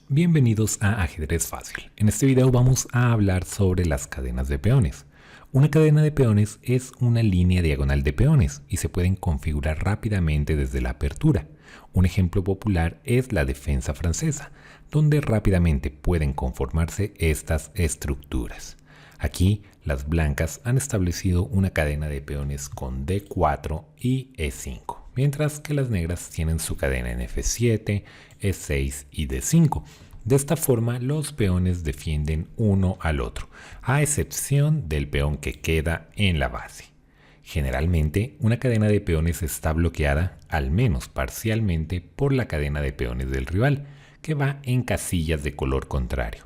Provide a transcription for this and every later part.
Bienvenidos a Ajedrez Fácil. En este video vamos a hablar sobre las cadenas de peones. Una cadena de peones es una línea diagonal de peones y se pueden configurar rápidamente desde la apertura. Un ejemplo popular es la defensa francesa, donde rápidamente pueden conformarse estas estructuras. Aquí las blancas han establecido una cadena de peones con D4 y E5, mientras que las negras tienen su cadena en F7, E6 y D5. De esta forma los peones defienden uno al otro, a excepción del peón que queda en la base. Generalmente una cadena de peones está bloqueada, al menos parcialmente, por la cadena de peones del rival, que va en casillas de color contrario.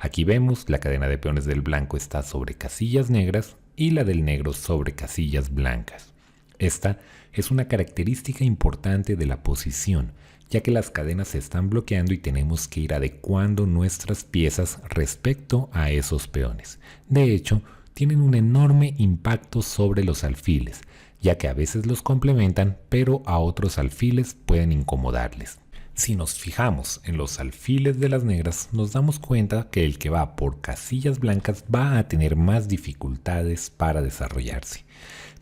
Aquí vemos la cadena de peones del blanco está sobre casillas negras y la del negro sobre casillas blancas. Esta es una característica importante de la posición, ya que las cadenas se están bloqueando y tenemos que ir adecuando nuestras piezas respecto a esos peones. De hecho, tienen un enorme impacto sobre los alfiles, ya que a veces los complementan, pero a otros alfiles pueden incomodarles. Si nos fijamos en los alfiles de las negras, nos damos cuenta que el que va por casillas blancas va a tener más dificultades para desarrollarse,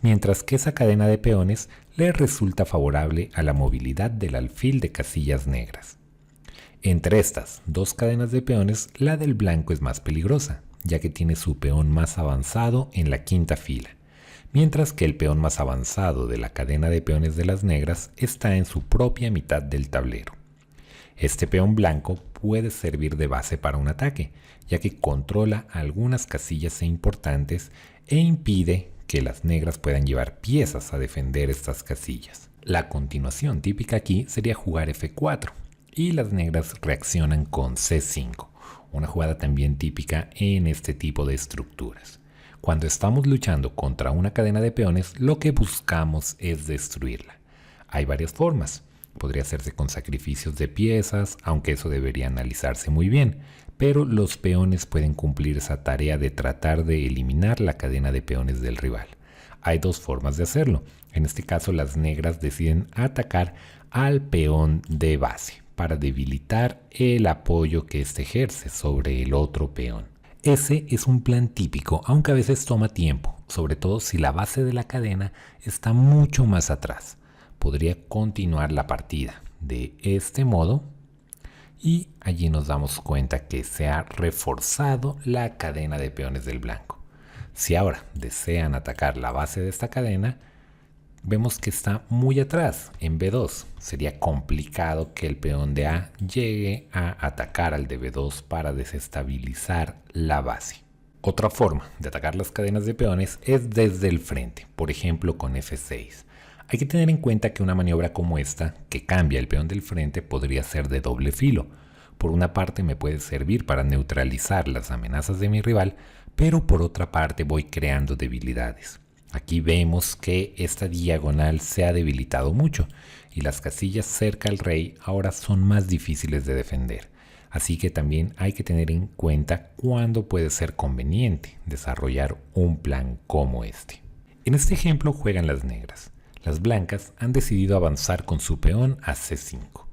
mientras que esa cadena de peones le resulta favorable a la movilidad del alfil de casillas negras. Entre estas dos cadenas de peones, la del blanco es más peligrosa, ya que tiene su peón más avanzado en la quinta fila, mientras que el peón más avanzado de la cadena de peones de las negras está en su propia mitad del tablero. Este peón blanco puede servir de base para un ataque, ya que controla algunas casillas importantes e impide que las negras puedan llevar piezas a defender estas casillas. La continuación típica aquí sería jugar F4 y las negras reaccionan con C5, una jugada también típica en este tipo de estructuras. Cuando estamos luchando contra una cadena de peones, lo que buscamos es destruirla. Hay varias formas. Podría hacerse con sacrificios de piezas, aunque eso debería analizarse muy bien, pero los peones pueden cumplir esa tarea de tratar de eliminar la cadena de peones del rival. Hay dos formas de hacerlo. En este caso, las negras deciden atacar al peón de base para debilitar el apoyo que éste ejerce sobre el otro peón. Ese es un plan típico, aunque a veces toma tiempo, sobre todo si la base de la cadena está mucho más atrás. Podría continuar la partida de este modo y allí nos damos cuenta que se ha reforzado la cadena de peones del blanco. Si ahora desean atacar la base de esta cadena, vemos que está muy atrás, en B2. Sería complicado que el peón de A llegue a atacar al de B2 para desestabilizar la base. Otra forma de atacar las cadenas de peones es desde el frente, por ejemplo con F6. Hay que tener en cuenta que una maniobra como esta, que cambia el peón del frente, podría ser de doble filo. Por una parte me puede servir para neutralizar las amenazas de mi rival, pero por otra parte voy creando debilidades. Aquí vemos que esta diagonal se ha debilitado mucho y las casillas cerca al rey ahora son más difíciles de defender. Así que también hay que tener en cuenta cuándo puede ser conveniente desarrollar un plan como este. En este ejemplo juegan las negras. Las blancas han decidido avanzar con su peón a C5.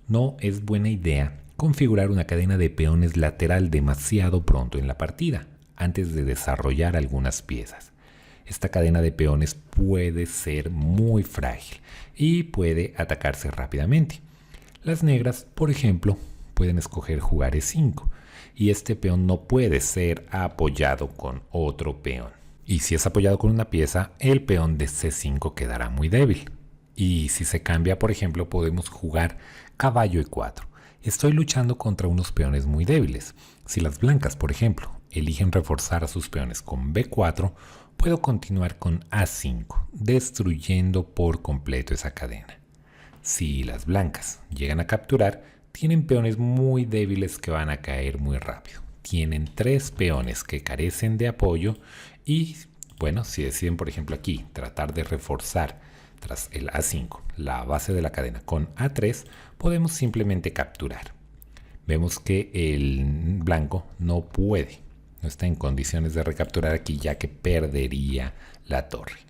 No es buena idea configurar una cadena de peones lateral demasiado pronto en la partida, antes de desarrollar algunas piezas. Esta cadena de peones puede ser muy frágil y puede atacarse rápidamente. Las negras, por ejemplo, pueden escoger jugar E5 y este peón no puede ser apoyado con otro peón. Y si es apoyado con una pieza, el peón de C5 quedará muy débil. Y si se cambia, por ejemplo, podemos jugar caballo E4. Estoy luchando contra unos peones muy débiles. Si las blancas, por ejemplo, eligen reforzar a sus peones con B4, puedo continuar con A5, destruyendo por completo esa cadena. Si las blancas llegan a capturar, tienen peones muy débiles que van a caer muy rápido. Tienen 3 peones que carecen de apoyo y, bueno, si deciden, por ejemplo, aquí tratar de reforzar tras el A5 la base de la cadena con A3, podemos simplemente capturar. Vemos que el blanco no está en condiciones de recapturar aquí, ya que perdería la torre.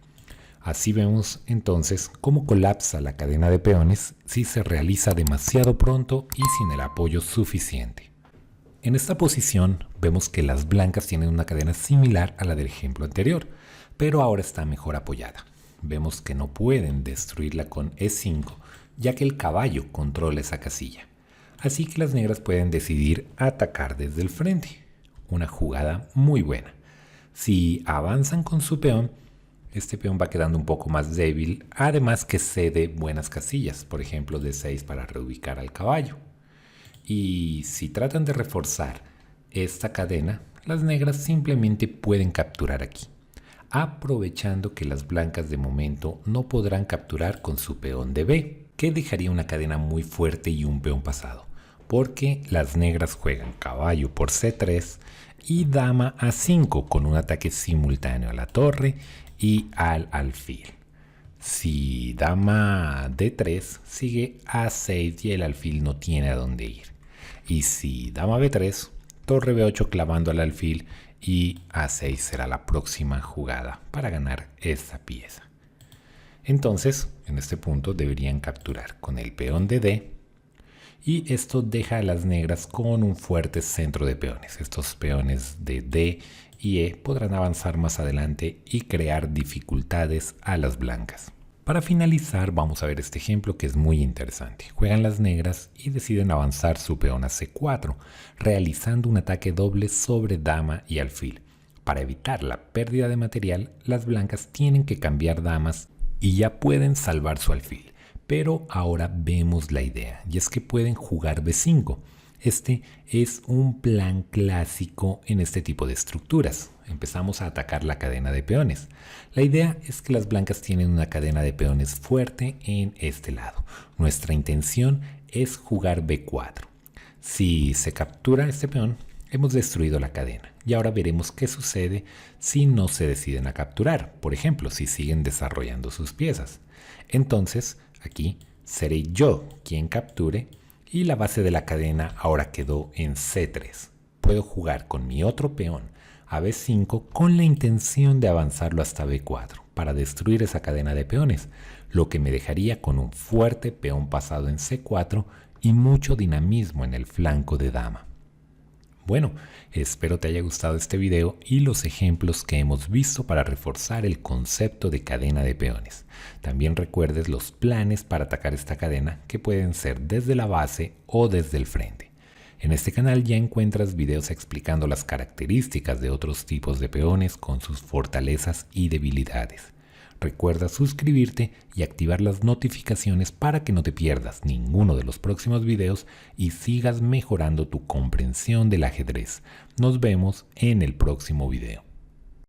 Así vemos entonces cómo colapsa la cadena de peones si se realiza demasiado pronto y sin el apoyo suficiente. En esta posición vemos que las blancas tienen una cadena similar a la del ejemplo anterior, pero ahora está mejor apoyada. Vemos que no pueden destruirla con E5, ya que el caballo controla esa casilla. Así que las negras pueden decidir atacar desde el frente. Una jugada muy buena. Si avanzan con su peón, este peón va quedando un poco más débil, además que cede buenas casillas, por ejemplo D6 para reubicar al caballo. Y si tratan de reforzar esta cadena, las negras simplemente pueden capturar aquí, aprovechando que las blancas de momento no podrán capturar con su peón de B, que dejaría una cadena muy fuerte y un peón pasado, porque las negras juegan caballo por C3 y dama A5 con un ataque simultáneo a la torre y al alfil. Si dama D3 sigue A6 y el alfil no tiene a dónde ir. Y si dama B3, torre B8 clavando al alfil y A6 será la próxima jugada para ganar esta pieza. Entonces, en este punto deberían capturar con el peón de D y esto deja a las negras con un fuerte centro de peones. Estos peones de D y E podrán avanzar más adelante y crear dificultades a las blancas. Para finalizar vamos a ver este ejemplo que es muy interesante. Juegan las negras y deciden avanzar su peón a C4, realizando un ataque doble sobre dama y alfil. Para evitar la pérdida de material, las blancas tienen que cambiar damas y ya pueden salvar su alfil. Pero ahora vemos la idea, y es que pueden jugar B5. Este es un plan clásico en este tipo de estructuras. Empezamos a atacar la cadena de peones. La idea es que las blancas tienen una cadena de peones fuerte en este lado. Nuestra intención es jugar B4. Si se captura este peón, hemos destruido la cadena. Y ahora veremos qué sucede si no se deciden a capturar. Por ejemplo, si siguen desarrollando sus piezas. Entonces, aquí seré yo quien capture y la base de la cadena ahora quedó en C3. Puedo jugar con mi otro peón a B5 con la intención de avanzarlo hasta B4 para destruir esa cadena de peones, lo que me dejaría con un fuerte peón pasado en C4 y mucho dinamismo en el flanco de dama. Bueno, espero te haya gustado este video y los ejemplos que hemos visto para reforzar el concepto de cadena de peones. También recuerdes los planes para atacar esta cadena que pueden ser desde la base o desde el frente. En este canal ya encuentras videos explicando las características de otros tipos de peones con sus fortalezas y debilidades. Recuerda suscribirte y activar las notificaciones para que no te pierdas ninguno de los próximos videos y sigas mejorando tu comprensión del ajedrez. Nos vemos en el próximo video.